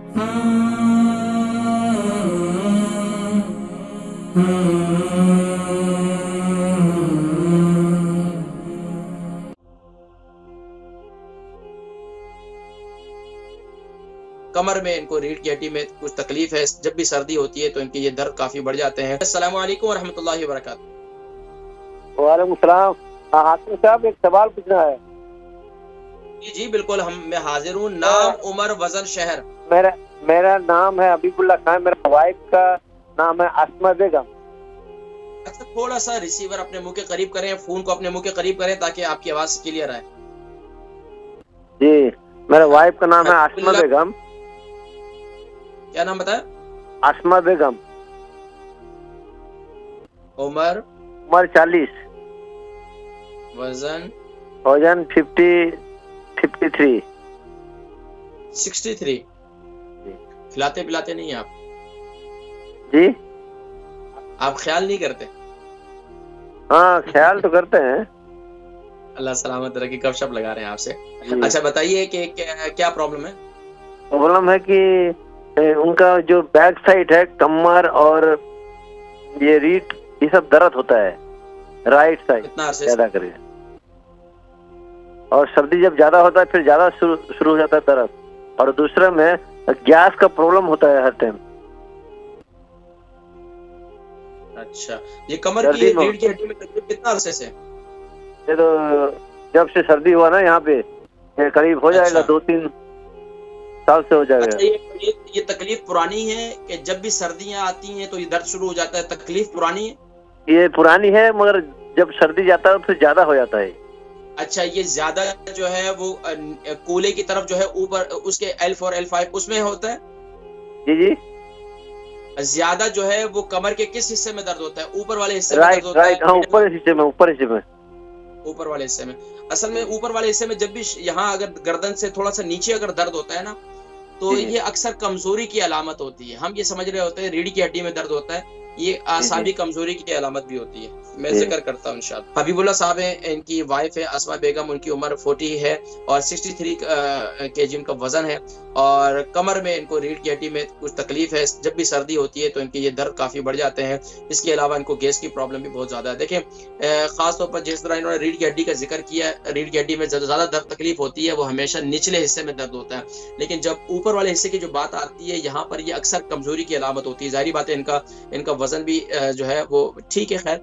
कमर में इनको, रीढ़ की हड्डी में कुछ तकलीफ है, जब भी सर्दी होती है तो इनके ये दर्द काफी बढ़ जाते हैं। अस्सलाम वालेकुम रहमतुल्लाहि व बरकातहू। वालेकुम सलाम। हाकिम साहब, एक सवाल पूछना है। जी जी बिल्कुल, मैं हाजिर हूँ। नाम, उम्र, वजन, शहर? मेरा नाम है हबीबुल्लाह खान, मेरा वाइफ का नाम है आसमा बेगम। अच्छा, थोड़ा सा रिसीवर अपने मुंह के करीब करें, फोन को अपने मुंह के करीब करें ताकि आपकी आवाज क्लियर आए। जी, मेरा वाइफ का नाम है आसमा बेगम। क्या नाम बताया? आसमा बेगम। उम्र? 40। वजन? 53। 63। खिलाते पिलाते नहीं आप? जी, आप ख्याल नहीं करते? हाँ, ख्याल तो करते हैं। अल्लाह सलामत रखे। गपशप लगा रहे हैं आपसे। अच्छा बताइए कि क्या प्रॉब्लम है? प्रॉब्लम है कि उनका जो बैक साइड है, कमर और ये रीढ़, ये सब दर्द होता है राइट साइड ज्यादा करके, और सर्दी जब ज्यादा होता है फिर ज्यादा शुरू हो जाता है दर्द, और दूसरा में गैस का प्रॉब्लम होता है हर टाइम। अच्छा, ये कमर की, रीढ़ की हड्डी में तकलीफ कितना अरसे से? ये तो जब से सर्दी हुआ ना यहाँ पे, करीब हो जाएगा 2-3 साल से हो जाएगा। अच्छा, ये तकलीफ पुरानी है कि जब भी सर्दियाँ आती हैं तो ये दर्द शुरू हो जाता है? तकलीफ पुरानी है? ये पुरानी है, मगर जब सर्दी जाता है फिर ज्यादा हो जाता है। अच्छा, ये ज्यादा जो है वो कूले की तरफ जो है ऊपर उसके L4 L5 उसमें होता है? जी जी। ज्यादा जो है वो कमर के किस हिस्से में दर्द होता है? ऊपर वाले हिस्से में दर्द होता है? हाँ, ऊपर हिस्से में। ऊपर वाले हिस्से में। असल में ऊपर वाले हिस्से में जब भी यहाँ अगर गर्दन से थोड़ा सा नीचे अगर दर्द होता है ना, तो ये अक्सर कमजोरी की अलामत होती है। हम ये समझ रहे होते हैं रीढ़ की हड्डी में दर्द होता है, ये आसाबी कमजोरी की अलामत भी होती है। मैं जिक्र करता हूँ इंशाअल्लाह। हबीबुल्लाह साहब हैं, इनकी वाइफ है आसमा बेगम, उनकी उम्र 40 है और 63 kg इनका वजन है, और कमर में इनको, रीढ़ की हड्डी में कुछ तकलीफ है, जब भी सर्दी होती है तो इनके ये दर्द काफी बढ़ जाते हैं। इसके अलावा इनको गैस की प्रॉब्लम भी बहुत ज्यादा है। देखें, खासतौर पर जिस तरह इन्होंने रीढ़ की हड्डी का जिक्र किया, रीढ़ की हड्डी में ज्यादा दर्द तकलीफ होती है वो हमेशा निचले हिस्से में दर्द होता है, लेकिन जब ऊपर वाले हिस्से की जो बात आती है यहाँ पर, ये अक्सर कमजोरी की अलामत होती है। जाहिर बात है इनका वजन भी जो है वो ठीक है, खैर,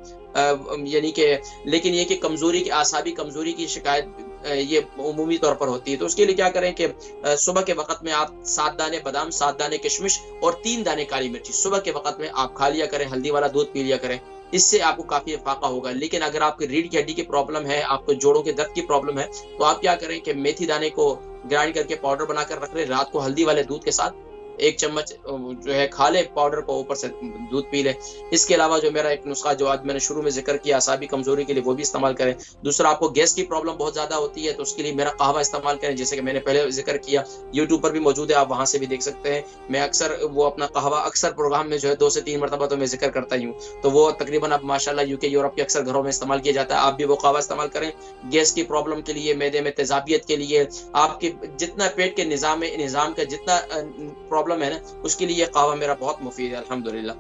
यानी कि, लेकिन ये कि कमजोरी की, आसाबी कमजोरी की शिकायत ये उमूमी तौर पर होती है। तो उसके लिए क्या करें कि सुबह के वक्त में आप 7 दाने बादाम, 7 दाने किशमिश और 3 दाने काली मिर्ची सुबह के वक्त में आप खा लिया करें, हल्दी वाला दूध पी लिया करें, इससे आपको काफी फाका होगा। लेकिन अगर आपकी रीढ़ की हड्डी की प्रॉब्लम है, आपको जोड़ों के दर्द की प्रॉब्लम है, तो आप क्या करें कि मेथी दाने को ग्राइंड करके पाउडर बनाकर रख लें, रात को हल्दी वाले दूध के साथ 1 चम्मच जो है खा ले पाउडर को, ऊपर से दूध पी ले। इसके अलावा जो मेरा एक नुस्खा जो आज मैंने शुरू में जिक्र किया आसाबी कमजोरी के लिए, वो भी इस्तेमाल करें। दूसरा, आपको गैस की प्रॉब्लम बहुत ज्यादा होती है तो उसके लिए मेरा कहवा इस्तेमाल करें, जैसे कि मैंने पहले जिक्र किया, यूट्यूब पर भी मौजूद है, आप वहां से भी देख सकते हैं। मैं अक्सर वो अपना कहवा अक्सर प्रोग्राम में जो है 2 से 3 मरतबा तो मैं जिक्र करता ही हूँ, तो वो तकरीबन अब माशाल्लाह यूके यूरोप के अक्सर घरों में इस्तेमाल किया जाता है। आप भी वो कहवा इस्तेमाल करें गैस की प्रॉब्लम के लिए, मैदे में तेजाबियत के लिए, आपके जितना पेट के निजाम का जितना प्रॉब्लम है ना, उसके लिए ये कहवा मेरा बहुत मुफीद है अल्हम्दुलिल्लाह।